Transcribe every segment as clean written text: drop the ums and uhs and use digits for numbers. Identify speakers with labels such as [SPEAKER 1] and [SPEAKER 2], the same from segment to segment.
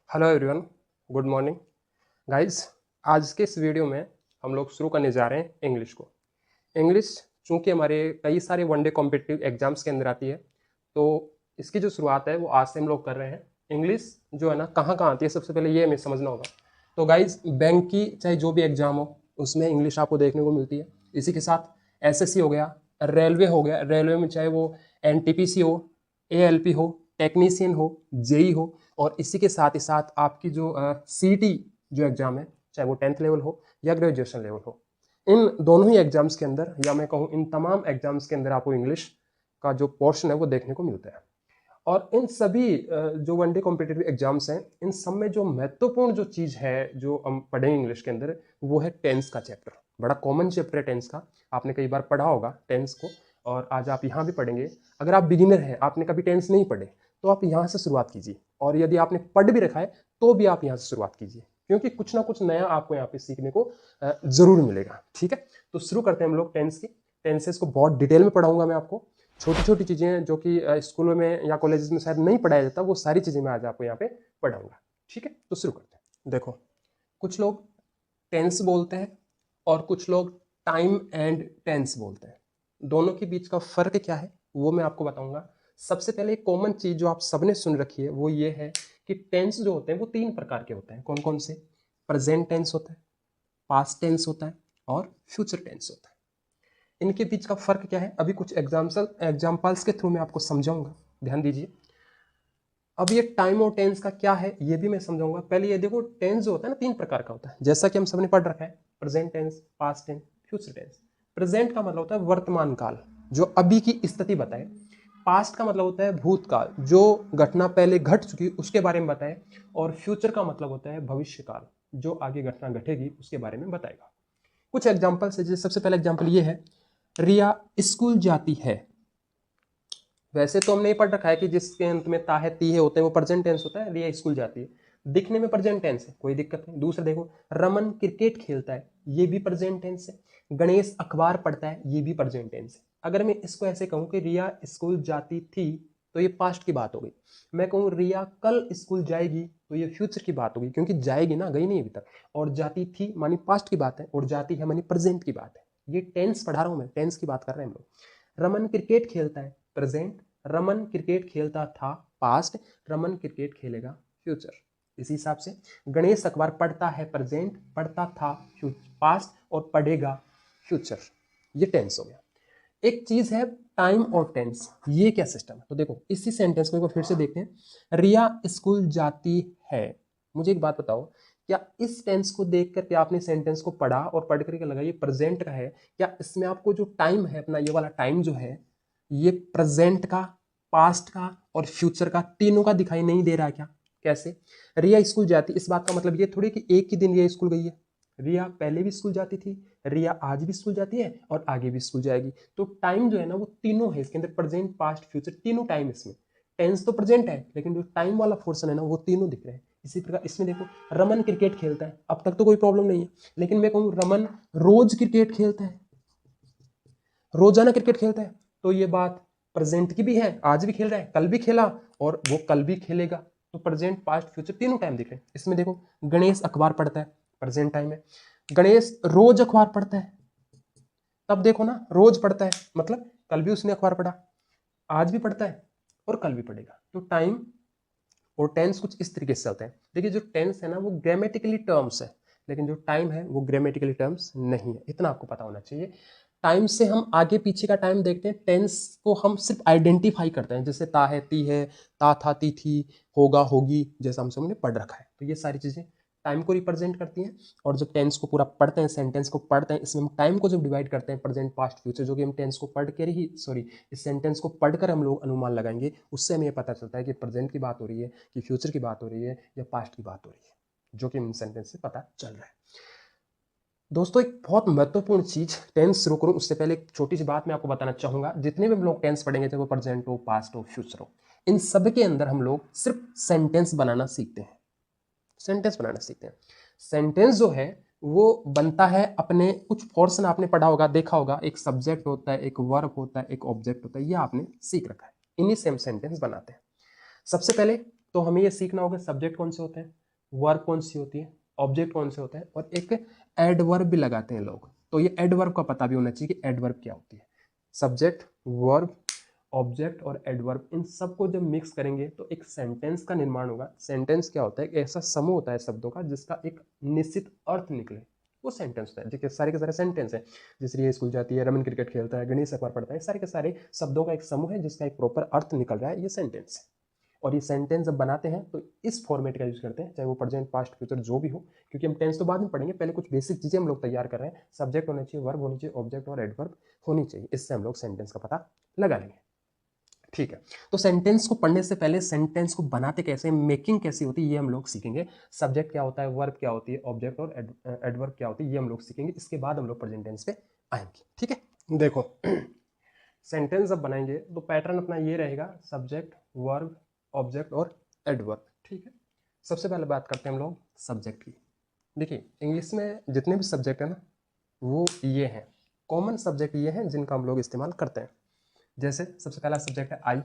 [SPEAKER 1] Hello everyone, good morning guys. आज के इस वीडियो में हम लोग शुरू करने जा रहे हैं इंग्लिश को। इंग्लिश चूंकि हमारे कई सारे वनडे कॉम्पिटिटिव एग्जाम्स के अंदर आती है, तो इसकी जो शुरुआत है वो आज से हम लोग कर रहे हैं। इंग्लिश जो है ना कहाँ कहाँ आती है, सबसे पहले ये हमें समझना होगा। तो गाइज, बैंक की चाहे जो भी एग्जाम हो उसमें इंग्लिश आपको देखने को मिलती है। इसी के साथ एसएससी हो गया, रेलवे हो गया, रेलवे में चाहे वो एनटीपीसी हो, एएलपी हो, टेक्नीशियन हो, जेई हो, और इसी के साथ ही साथ आपकी जो सीटी जो एग्जाम है, चाहे वो 10th लेवल हो या ग्रेजुएशन लेवल हो, इन दोनों ही एग्जाम्स के अंदर, या मैं कहूँ इन तमाम एग्जाम्स के अंदर आपको इंग्लिश का जो पोर्शन है वो देखने को मिलता है। और इन सभी जो वनडे कॉम्पिटिटिव एग्जाम्स हैं, इन सब में जो महत्वपूर्ण जो चीज़ है जो हम पढ़ेंगे इंग्लिश के अंदर, वो है टेंस का चैप्टर। बड़ा कॉमन चैप्टर है टेंस का, आपने कई बार पढ़ा होगा टेंस को, और आज आप यहाँ भी पढ़ेंगे। अगर आप बिगिनर हैं, आपने कभी टेंस नहीं पढ़े, तो आप यहाँ से शुरुआत कीजिए, और यदि आपने पढ़ भी रखा है तो भी आप यहाँ से शुरुआत कीजिए, क्योंकि कुछ ना कुछ नया आपको यहाँ पे सीखने को जरूर मिलेगा। ठीक है, तो शुरू करते हैं हम लोग टेंस की। टेंसेस को बहुत डिटेल में पढ़ाऊंगा मैं आपको। छोटी छोटी चीज़ें जो कि स्कूलों में या कॉलेजेस में शायद नहीं पढ़ाया जाता, वो सारी चीज़ें मैं आज आपको यहाँ पे पढ़ाऊंगा। ठीक है, तो शुरू करते हैं। देखो, कुछ लोग टेंस बोलते हैं और कुछ लोग टाइम एंड टेंस बोलते हैं। दोनों के बीच का फ़र्क क्या है वो मैं आपको बताऊंगा। सबसे पहले एक कॉमन चीज़ जो आप सबने सुन रखी है वो ये है कि टेंस जो होते हैं वो 3 प्रकार के होते हैं। कौन कौन से? प्रेजेंट टेंस होता है, पास्ट टेंस होता है, और फ्यूचर टेंस होता है। इनके बीच का फर्क क्या है, अभी कुछ एग्जाम्पल्स के थ्रू मैं आपको समझाऊंगा। ध्यान दीजिए। अब ये टाइम और टेंस का क्या है ये भी मैं समझाऊंगा। पहले ये देखो, टेंस जो होता है ना 3 प्रकार का होता है, जैसा कि हम सबने पढ़ रखा है। Present tense, past tense, future tense. Present का मतलब होता है वर्तमान काल, जो अभी की स्थिति बताए। पास्ट का मतलब होता है भूतकाल, जो घटना पहले घट चुकी उसके बारे में बताए। और फ्यूचर का मतलब होता है भविष्य काल, जो आगे घटना घटेगी उसके बारे में बताएगा। कुछ एग्जाम्पल है, जैसे सबसे पहला एग्जाम्पल ये है, रिया स्कूल जाती है। वैसे तो हमने पढ़ रखा है कि जिसके अंत में ता है ती है होते हैं वो प्रेजेंट टेंस होता है। रिया स्कूल जाती है, दिखने में प्रेजेंट टेंस है, कोई दिक्कत नहीं। दूसरा देखो, रमन क्रिकेट खेलता है, ये भी प्रेजेंट टेंस है। गणेश अखबार पढ़ता है, ये भी प्रेजेंट टेंस है। अगर मैं इसको ऐसे कहूँ कि रिया स्कूल जाती थी, तो ये पास्ट की बात हो गई। मैं कहूँ रिया कल स्कूल जाएगी, तो ये फ्यूचर की बात होगी, क्योंकि जाएगी ना, गई नहीं अभी तक। और जाती थी मानी पास्ट की बात है, और जाती है मानी प्रेजेंट की बात है। ये टेंस पढ़ा रहा हूं मैं, टेंस की बात कर रहे हैं हम लोग। रमन क्रिकेट खेलता है, प्रेजेंट। रमन क्रिकेट खेलता था, पास्ट। रमन क्रिकेट खेलेगा, फ्यूचर। इसी हिसाब से गणेश अखबार पढ़ता है, प्रेजेंट। पढ़ता था, पास्ट। और पढ़ेगा, फ्यूचर। ये टेंस हो गया। एक चीज है टाइम और टेंस, ये क्या सिस्टम है? तो देखो, इसी सेंटेंस को एक बार फिर से देखते हैं। रिया स्कूल जाती है। मुझे एक बात बताओ, क्या इस टेंस को देख करके आपने सेंटेंस को पढ़ा और पढ़ करके लगा ये प्रेजेंट का है, क्या इसमें आपको जो टाइम है अपना, ये वाला टाइम जो है, ये प्रेजेंट का, पास्ट का और फ्यूचर का, तीनों का दिखाई नहीं दे रहा है क्या? कैसे? रिया स्कूल जाती, इस बात का मतलब ये थोड़ी कि एक ही दिन रिया स्कूल गई है। रिया पहले भी स्कूल जाती थी, रिया आज भी स्कूल जाती है, और आगे भी स्कूल जाएगी। तो टाइम जो है ना वो तीनों है इसके अंदर, प्रेजेंट, पास्ट, फ्यूचर, तीनों टाइम इसमें। टेंस तो प्रेजेंट है, लेकिन जो टाइम वाला पोर्शन है ना वो तीनों दिख रहे हैं। इसी प्रकार इसमें देखो, रमन क्रिकेट खेलता है, अब तक तो कोई प्रॉब्लम नहीं है। लेकिन मैं कहूँ रमन रोज क्रिकेट खेलता है, रोजाना क्रिकेट खेलता है, तो ये बात प्रेजेंट की भी है, आज भी खेल रहा है, कल भी खेला, और वो कल भी खेलेगा। तो प्रेजेंट, पास्ट, फ्यूचर तीनों टाइम दिख रहे हैं इसमें। देखो, गणेश अखबार पढ़ता है, प्रेजेंट टाइम है। गणेश रोज अखबार पढ़ता है, तब देखो ना, रोज पढ़ता है मतलब कल भी उसने अखबार पढ़ा, आज भी पढ़ता है, और कल भी पढ़ेगा। तो टाइम और टेंस कुछ इस तरीके से चलते हैं। देखिए, जो टेंस है ना वो ग्रामेटिकली टर्म्स है, लेकिन जो टाइम है वो ग्रामेटिकली टर्म्स नहीं है। इतना आपको पता होना चाहिए। टाइम से हम आगे पीछे का टाइम देखते हैं, टेंस को हम सिर्फ आइडेंटिफाई करते हैं, जैसे ता है ती है, ता था ती थी, होगा होगी, जैसा हम सबने पढ़ रखा है। तो ये सारी चीजें टाइम को रिप्रेजेंट करती हैं। और जब टेंस को पूरा पढ़ते हैं, सेंटेंस को पढ़ते हैं, इसमें हम टाइम को जब डिवाइड करते हैं, प्रेजेंट, पास्ट, फ्यूचर, जो कि हम टेंस को पढ़ कर ही, सॉरी, इस सेंटेंस को पढ़कर हम लोग अनुमान लगाएंगे, उससे हमें पता चलता है कि प्रेजेंट की बात हो रही है, कि फ्यूचर की बात हो रही है, या पास्ट की बात हो रही है, जो कि इन सेंटेंस से पता चल रहा है। दोस्तों, एक बहुत महत्वपूर्ण चीज, टेंस शुरू करूं उससे पहले एक छोटी सी बात मैं आपको बताना चाहूंगा। जितने भी हम लोग टेंस पढ़ेंगे, चाहे वो प्रेजेंट हो, पास्ट हो, फ्यूचर हो, इन सब के अंदर हम लोग सिर्फ सेंटेंस बनाना सीखते हैं। सेंटेंस बनाना सीखते हैं। सेंटेंस जो है वो बनता है अपने, कुछ पोर्शन आपने पढ़ा होगा, देखा होगा, एक सब्जेक्ट होता है, एक वर्ब होता है, एक ऑब्जेक्ट होता है, ये आपने सीख रखा है। इन्हीं से हम सेंटेंस बनाते हैं। सबसे पहले तो हमें ये सीखना होगा सब्जेक्ट कौन से होते हैं, वर्ब कौन सी होती है, ऑब्जेक्ट कौन से होते हैं, और एक एडवर्ब भी लगाते हैं लोग। तो ये एडवर्ब का पता भी होना चाहिए कि एडवर्ब क्या होती है। सब्जेक्ट, वर्ब, ऑब्जेक्ट और एडवर्ब, इन सबको जब मिक्स करेंगे तो एक सेंटेंस का निर्माण होगा। सेंटेंस क्या होता है, एक ऐसा समूह होता है शब्दों का जिसका एक निश्चित अर्थ निकले, वो सेंटेंस होता है। देखिए सारे के सारे सेंटेंस है, जैसे ये स्कूल जाती है, रमन क्रिकेट खेलता है, गणेश अखबार पढ़ता है, सारे के सारे शब्दों का एक समूह है जिसका एक प्रॉपर अर्थ निकल रहा है, ये सेंटेंस है। और ये सेंटेंस जब बनाते हैं तो इस फॉर्मेट का यूज करते हैं, चाहे वो प्रेजेंट पास्ट फ्यूचर जो भी हो, क्योंकि हम टेंस तो बाद में पढ़ेंगे, पहले कुछ बेसिक चीजें हम लोग तैयार कर रहे हैं। सब्जेक्ट होना चाहिए, वर्ब होनी चाहिए, ऑब्जेक्ट और एडवर्ब होनी चाहिए, इससे हम लोग सेंटेंस का पता लगा लेंगे। ठीक है, तो सेंटेंस को पढ़ने से पहले सेंटेंस को बनाते कैसे, मेकिंग कैसी होती है, ये हम लोग सीखेंगे। सब्जेक्ट क्या होता है, वर्ब क्या होती है, ऑब्जेक्ट और एडवर्ब क्या होती है, ये हम लोग सीखेंगे। इसके बाद हम लोग प्रेजेंट टेंस पे आएंगे। ठीक है, देखो सेंटेंस जब बनाएंगे तो पैटर्न अपना ये रहेगा, सब्जेक्ट, वर्ब, ऑब्जेक्ट और एडवर्ब। ठीक है, सबसे पहले बात करते हैं हम लोग सब्जेक्ट की। देखिए इंग्लिश में जितने भी सब्जेक्ट है ना, वो ये हैं, कॉमन सब्जेक्ट ये हैं जिनका हम लोग इस्तेमाल करते हैं। जैसे सबसे पहला सब्जेक्ट है आई,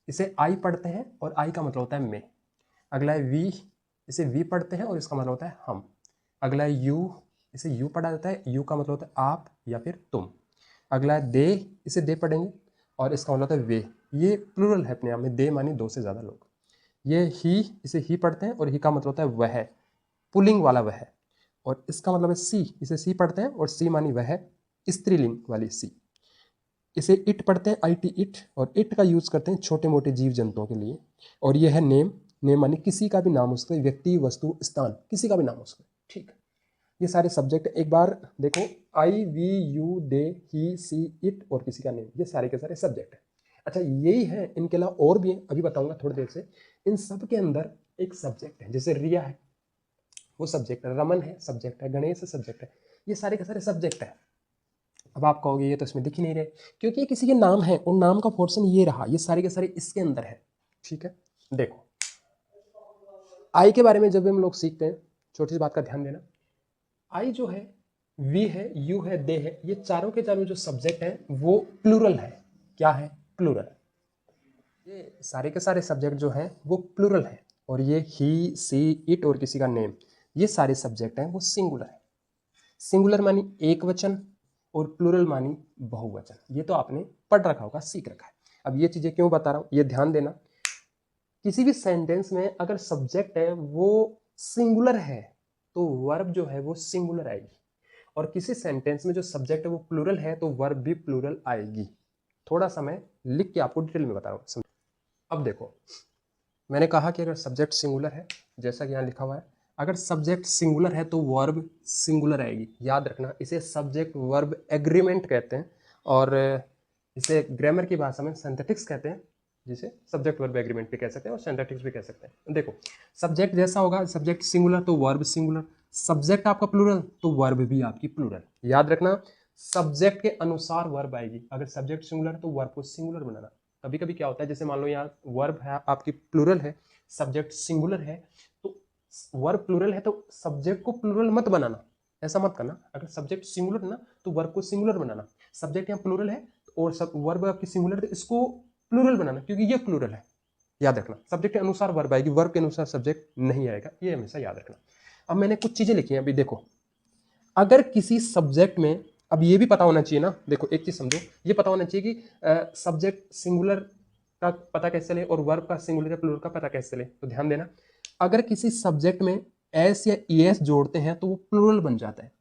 [SPEAKER 1] इसे आई पढ़ते हैं और आई का मतलब होता है मैं। अगला है वी, इसे वी पढ़ते हैं और इसका मतलब होता है हम। अगला है यू, इसे यू पढ़ा जाता है, यू का मतलब होता है आप या फिर तुम। अगला है दे, इसे दे पढ़ेंगे और इसका मतलब होता है वे। ये प्लूरल है अपने आप में, दे मानी दो से ज़्यादा लोग। ये ही, इसे ही पढ़ते हैं और ही का मतलब होता है वह, पुलिंग वाला वह। और इसका मतलब है सी, इसे सी पढ़ते हैं और सी मानी वह, स्त्रीलिंग वाली सी। इसे इट पढ़ते हैं, आई टी इट, और इट का यूज करते हैं छोटे मोटे जीव जंतुओं के लिए। और यह है नेम, नेम मानी किसी का भी नाम हो सकता है, व्यक्ति, वस्तु, स्थान, किसी का भी नाम हो सकता है। ठीक है, ये सारे सब्जेक्ट एक बार देखो, I, we, you, they, he, she, it और किसी का नेम, ये सारे के सारे सब्जेक्ट है। अच्छा यही है, इनके अलावा और भी है, अभी बताऊंगा थोड़ी देर से। इन सब के अंदर एक सब्जेक्ट है, जैसे रिया है वो सब्जेक्ट है, रमन है सब्जेक्ट है, गणेश है सब्जेक्ट है, ये सारे के सारे सब्जेक्ट है। अब आप कहोगे ये तो इसमें दिख ही नहीं रहे, क्योंकि ये किसी के नाम है और नाम का पोर्शन ये रहा, ये सारे के सारे इसके अंदर है। ठीक है, देखो आई के बारे में जब हम लोग सीखते हैं, छोटी सी बात का ध्यान देना, आई जो है, वी है, यू है, दे है, ये चारों के चारों जो सब्जेक्ट है वो प्लूरल है। क्या है, प्लूरल। ये सारे के सारे सब्जेक्ट जो हैं वो प्लूरल है। और ये ही, सी, इट और किसी का नेम, ये सारे सब्जेक्ट हैं वो सिंगुलर है। सिंगुलर मानी एक वचन और प्लूरल मानी बहुवचन। ये तो आपने पढ़ रखा होगा, सीख रखा है। अब ये चीजें क्यों बता रहा हूं, ये ध्यान देना। किसी भी सेंटेंस में अगर सब्जेक्ट है वो सिंगुलर है तो वर्ब जो है वो सिंगुलर आएगी, और किसी सेंटेंस में जो सब्जेक्ट है वो प्लूरल है तो वर्ब भी प्लूरल आएगी। थोड़ा सा मैं लिख के आपको डिटेल में बता रहा हूँ। अब देखो, मैंने कहा कि अगर सब्जेक्ट सिंगुलर है, जैसा कि यहाँ लिखा हुआ है, अगर सब्जेक्ट सिंगुलर है तो वर्ब सिंगुलर आएगी। याद रखना, इसे सब्जेक्ट वर्ब एग्रीमेंट कहते हैं, और इसे ग्रामर की भाषा में सिंथेटिक्स कहते हैं, जिसे सब्जेक्ट वर्ब एग्रीमेंट भी कह सकते हैं और सिंथेटिक्स भी कह सकते हैं। देखो सब्जेक्ट जैसा होगा, सब्जेक्ट सिंगुलर तो वर्ब सिंगुलर, सब्जेक्ट आपका प्लूरल तो वर्ब भी आपकी प्लूरल। याद रखना, सब्जेक्ट के अनुसार वर्ब आएगी। अगर सब्जेक्ट सिंगुलर है तो वर्ब को सिंगुलर बनाना। कभी कभी क्या होता है, जैसे मान लो यहाँ वर्ब है आपकी प्लूरल है, सब्जेक्ट सिंगुलर है, तो वर्ब प्लूरल है तो सब्जेक्ट को प्लूरल मत बनाना, ऐसा मत करना। अगर सब्जेक्ट सिंगुलर है ना तो वर्ब को सिंगुलर बनाना। सब्जेक्ट यहाँ प्लूरल है और सब वर्ब आपकी सिंगुलर है तो इसको प्लूरल बनाना, क्योंकि ये प्लूरल है। याद रखना, सब्जेक्ट के अनुसार वर्ब आएगी, वर्ब के अनुसार सब्जेक्ट नहीं आएगा, ये हमेशा याद रखना। अब मैंने कुछ चीजें लिखी हैं, अभी देखो, अगर किसी सब्जेक्ट में, अब ये भी पता होना चाहिए ना, देखो एक चीज समझो, ये पता होना चाहिए कि सब्जेक्ट सिंगुलर का पता कैसे चले और वर्ब का सिंगुलर या प्लूरल का पता कैसे चले। तो ध्यान देना, अगर किसी सब्जेक्ट में एस या ईएस जोड़ते हैं तो वो प्लूरल बन जाता है।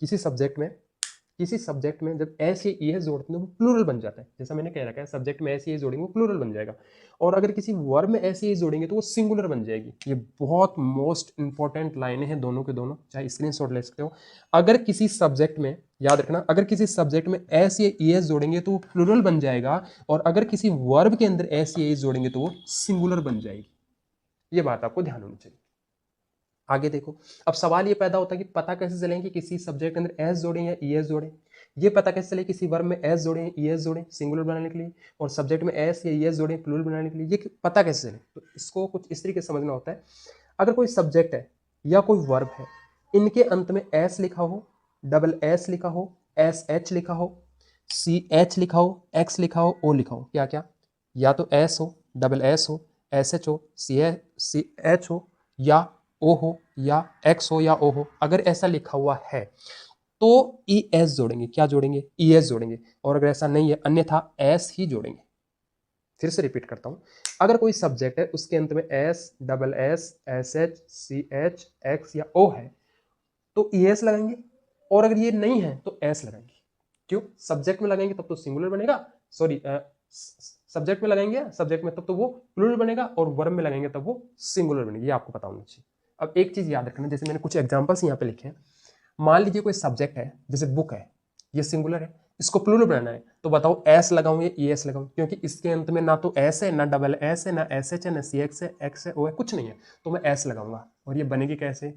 [SPEAKER 1] किसी सब्जेक्ट में जब एस या ईएस जोड़ते हैं तो वो प्लूरल बन जाता है। जैसा मैंने कह रखा है, सब्जेक्ट में एस या जोड़ेंगे वो प्लूरल बन जाएगा, और अगर किसी वर्ब में एस या जोड़ेंगे तो वो सिंगुलर बन जाएगी। ये बहुत मोस्ट इंपॉर्टेंट लाइनें हैं दोनों के दोनों, चाहे स्क्रीनशॉट ले सकते हो। अगर किसी सब्जेक्ट में, याद रखना, अगर किसी सब्जेक्ट में एस या ईएस जोड़ेंगे तो वो प्लूरल बन जाएगा, और अगर किसी वर्ब के अंदर एस या ईएस जोड़ेंगे तो वो सिंगुलर बन जाएगी। ये बात आपको ध्यान होनी चाहिए। आगे देखो, अब सवाल ये पैदा होता है कि पता कैसे चले कि किसी सब्जेक्ट के अंदर एस जोड़े या ईएस जोड़े। ये पता कैसे चले किसी वर्ब में एस जोड़े या ईएस जोड़े सिंगुलर बनाने के लिए, और सब्जेक्ट में एस या ईएस जोड़े प्लूरल बनाने के लिए, ये पता कैसे चले। तो इसको कुछ इस तरीके से समझना होता है। अगर कोई सब्जेक्ट है या कोई वर्ब है, इनके अंत में एस लिखा हो, डबल एस लिखा हो, एस एच लिखा हो, सी एच लिखा हो, एक्स लिखा हो, ओ लिखा हो, क्या क्या, या तो एस हो, डबल एस हो, SH हो, CH हो, या O हो, या X हो, या O हो, अगर ऐसा लिखा हुआ है तो ES जोड़ेंगे। क्या जोड़ेंगे? ES जोड़ेंगे। और अगर ऐसा नहीं है, अन्यथा S ही जोड़ेंगे। फिर से रिपीट करता हूं, अगर कोई सब्जेक्ट है उसके अंत में S, double S, SH, CH, X या O है तो ES लगाएंगे, और अगर ये नहीं है तो S लगाएंगे। क्यों? सब्जेक्ट में लगाएंगे तब तो सिंगुलर बनेगा, सॉरी सब्जेक्ट में लगाएंगे सब्जेक्ट में तब तो वो प्लूरल बनेगा, और वर्ब में लगाएंगे तब वो सिंगुलर बनेगी। ये आपको पता होना चाहिए। अब एक चीज याद रखना, जैसे मैंने कुछ एग्जांपल्स यहाँ पे लिखे हैं। मान लीजिए कोई सब्जेक्ट है, जैसे बुक है, ये सिंगुलर है, इसको प्लूरल बनाना है, तो बताओ एस लगाऊं या ES लगाऊं? क्योंकि इसके अंत में ना तो एस है, ना डबल एस है, ना SH है, ना CX है, X है, O है, कुछ नहीं है, तो मैं S लगाऊंगा। और ये बनेगी कैसे?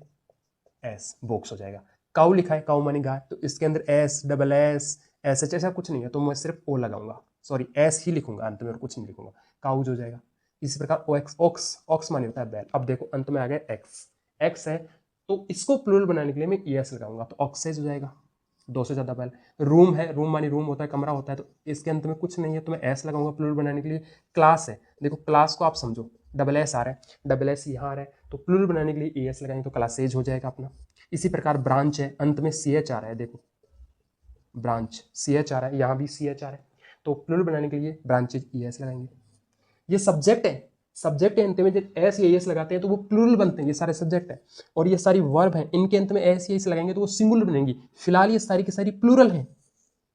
[SPEAKER 1] एस, बॉक्स हो जाएगा। काऊ लिखा है, काऊ मानी गाय, तो इसके अंदर S, डबल S, SH ऐसा कुछ नहीं है, तो मैं सिर्फ O लगाऊंगा, सॉरी S ही लिखूंगा अंत में, और कुछ नहीं लिखूंगा, काउज हो जाएगा। इसी प्रकार OX, ऑक्स मानी होता है बैल। अब देखो अंत में आ गया X है, तो इसको प्लूरल बनाने के लिए मैं ES लगाऊंगा, तो ऑक्सेज हो जाएगा, दो से ज्यादा बैल। रूम है, रूम मानी रूम होता है, कमरा होता है, तो इसके अंत में कुछ नहीं है, तो मैं S लगाऊंगा प्लूरल बनाने के लिए। क्लास है, देखो क्लास को आप समझो, डबल S आ रहा है, डबल S यहाँ आ रहा है, तो प्लूरल बनाने के लिए ES लगाएंगे, तो क्लासेज हो जाएगा अपना। इसी प्रकार ब्रांच है, अंत में CH आ रहा है, देखो ब्रांच CH आ रहा है, यहाँ भी CH आ रहा है, तो प्लूरल बनाने के लिए ब्रांचेज ES लगाएंगे। ये सब्जेक्ट है, सब्जेक्ट के अंत में जब S या ES लगाते हैं तो वो प्लूरल बनते हैं, ये सारे सब्जेक्ट है। और ये सारी वर्ब हैं, इनके अंत में S या ES लगाएंगे तो वो सिंगुलर बनेंगी। फिलहाल ये सारी की सारी प्लूरल हैं,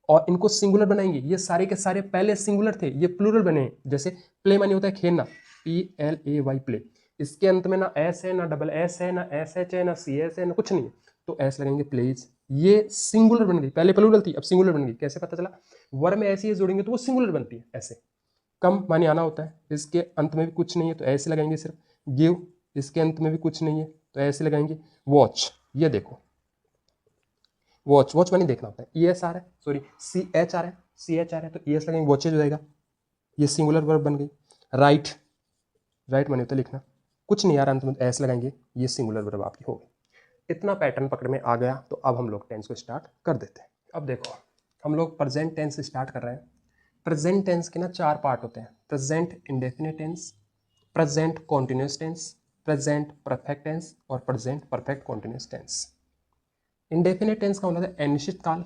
[SPEAKER 1] और इनको सिंगुलर बनाएंगे। ये सारे के सारे पहले सिंगुलर थे, ये प्लूरल बने। जैसे प्ले मानी होता है खेलना, PLAY प्ले, इसके अंत में ना S है, ना डबल S है, ना SH है, ना CS है, ना कुछ नहीं है, तो S लगाएंगे प्लेज। ये सिंगुलर बन गई, पहले प्लूरल थी अब सिंगुलर बन गई। कैसे पता चला? वर्ब में ऐसे जोड़ेंगे तो वो सिंगुलर बनती है। ऐसे कम माने आना होता है, इसके अंत में भी कुछ नहीं है तो ऐसे लगाएंगे सिर्फ। गिव, इसके अंत में भी कुछ नहीं है तो ऐसे लगाएंगे। वॉच, ये देखो वॉच, वॉच मानी देखना होता है, ES आ रहा है, सॉरी CH आ रहा है, CH आ रहा है, तो ES लगेंगे, वॉचेज हो जाएगा, ये सिंगुलर वर्ब बन गई। राइट, राइट मानी होता है लिखना, कुछ नहीं आ रहा अंत में S लगाएंगे, ये सिंगुलर वर्ब आपकी हो गई। इतना पैटर्न पकड़ में आ गया, तो अब हम लोग टेंस को स्टार्ट कर देते हैं। अब देखो हम लोग प्रेजेंट टेंस स्टार्ट कर रहे हैं। प्रेजेंट टेंस के ना 4 पार्ट होते हैं, present indefinite tense, present continuous tense, present perfect tense, और present perfect continuous tense. Indefinite tense का मतलब है अनिश्चित काल,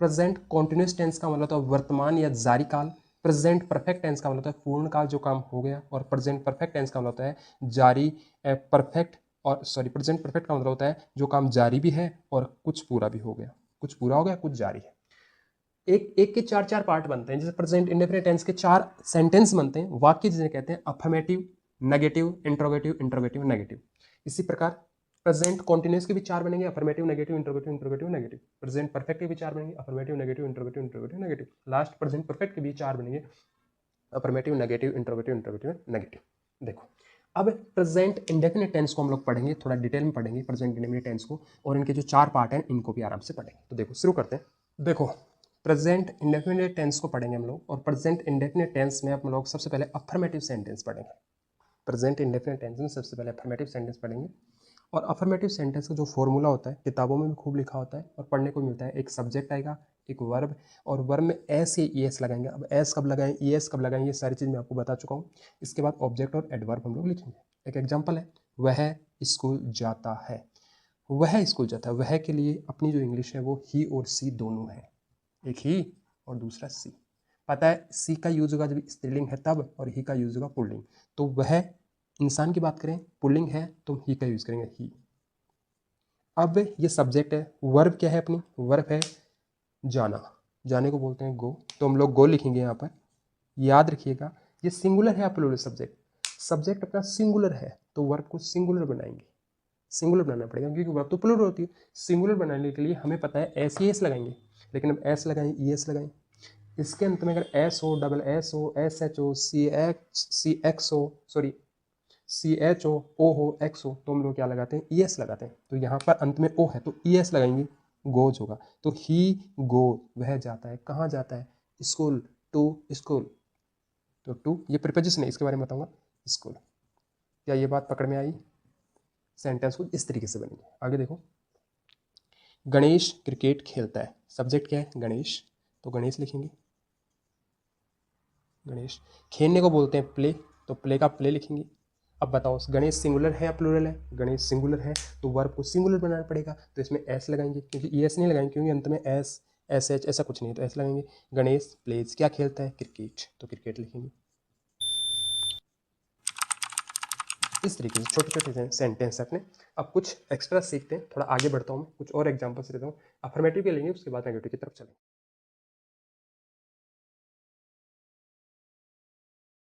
[SPEAKER 1] प्रेजेंट कॉन्टिन्यूस टेंस का मतलब है वर्तमान या जारी काल, प्रेजेंट परफेक्ट टेंस का मतलब है पूर्ण काल जो काम हो गया, और प्रेजेंट परफेक्ट टेंस का मतलब है जारी परफेक्ट, और सॉरी प्रेजेंट परफेक्ट का मतलब होता है जो काम जारी भी है और कुछ पूरा भी हो गया, कुछ पूरा हो गया कुछ जारी है। एक एक के 4 पार्ट बनते हैं। जैसे प्रेजेंट इंडेफिनिट टेंस के 4 सेंटेंस बनते हैं, वाक्य जिन्हें कहते हैं affirmative, negative, interrogative, interrogative, negative. इसी प्रकार प्रेजेंट कॉन्टिन्यूस के भी 4 बनेंगे, affirmative, negative, interrogative, interrogative, negative. Present perfect के भी 4 बनेंगे, affirmative, negative, interrogative, interrogative, negative. Last present perfect के भी 4 बनेंगे, affirmative, negative, interrogative, interrogative, negative. देखो अब प्रेजेंट इंडेफिनिट टेंस को हम लोग पढ़ेंगे, थोड़ा डिटेल में पढ़ेंगे प्रेजेंट इंडेफिनिट टेंस को, और इनके जो 4 पार्ट हैं इनको भी आराम से पढ़ेंगे। तो देखो शुरू करते हैं। देखो प्रेजेंट इंडेफिनिट टेंस को पढ़ेंगे हम लोग, और प्रेजेंट इंडेफिनिट टेंस में हम लोग सबसे पहले अफर्मेटिव सेंटेंस पढ़ेंगे। प्रेजेंट इंडेफिनिट टेंस में सबसे पहले अफर्मेटिव सेंटेंस पढ़ेंगे, और अफर्मेटिव सेंटेंस का जो फॉर्मूला होता है किताबों में भी खूब लिखा होता है और पढ़ने को मिलता है। एक सब्जेक्ट आएगा, एक वर्ब, और वर्ब में एस या ES लगाएंगे। अब एस कब लगाएं, ES कब लगाएं, ये सारी चीज़ मैं आपको बता चुका हूँ। इसके बाद ऑब्जेक्ट और एडवर्ब हम लोग लिखेंगे। एक एग्जाम्पल है, वह स्कूल जाता है। वह स्कूल जाता है, वह के लिए अपनी जो इंग्लिश है वो ही और सी दोनों है, एक ही और दूसरा सी। पता है सी का यूज होगा जब स्त्रीलिंग है तब, और ही का यूज होगा पुल्लिंग। तो वह इंसान की बात करें, पुल्लिंग है तो ही का यूज करेंगे ही। अब ये सब्जेक्ट है, वर्ब क्या है अपनी, वर्ब है जाना, जाने को बोलते हैं गो, तो हम लोग गो लिखेंगे यहाँ पर। याद रखिएगा ये सिंगुलर है प्लूरल सब्जेक्ट, सब्जेक्ट अपना सिंगुलर है तो वर्ब को सिंगुलर बनाएंगे, सिंगुलर बनाना पड़ेगा क्योंकि वर्ब तो प्लूरल होती है। सिंगुलर बनाने के लिए हमें पता है एस लगाएंगे, लेकिन अब एस लगाएं ES लगाएं, इसके अंत में अगर S हो, डबल S हो, SH हो, CX हो, सॉरी CH हो, O हो, X हो, तो हम लोग क्या लगाते हैं ES लगाते हैं। तो यहाँ पर अंत में O है तो ES लगाएंगे, गोज होगा। तो ही गो, वह जाता है, कहाँ जाता है, स्कूल, टू स्कूल। तो टू ये प्रीपोजिशन है, इसके बारे में बताऊंगा, स्कूल। क्या ये बात पकड़ में आई? सेंटेंस को इस तरीके से बनेंगे। आगे देखो, गणेश क्रिकेट खेलता है, सब्जेक्ट क्या है गणेश, तो गणेश लिखेंगे। गणेश, खेलने को बोलते हैं प्ले, तो तो प्ले का प्ले लिखेंगे। अब बताओ गणेश सिंगुलर है या प्लूरल है? गणेश सिंगुलर है तो वर्ब को सिंगुलर बनाना पड़ेगा, तो इसमें एस लगाएंगे, क्योंकि ई एस नहीं लगाएंगे क्योंकि अंत में एस एस एच ऐसा कुछ नहीं है, तो एस लगाएंगे। गणेश प्लेज क्या खेलता है? क्रिकेट, तो क्रिकेट लिखेंगे। इस तरीके से छोटे छोटे सेंटेंस अपने। अब कुछ एक्स्ट्रा सीखते हैं, थोड़ा आगे बढ़ता हूँ मैं, कुछ और एग्जांपल्स देता हूँ। अफर्मेटिव के लेंगे, उसके बाद नेगेटिव की तरफ चलेंगे।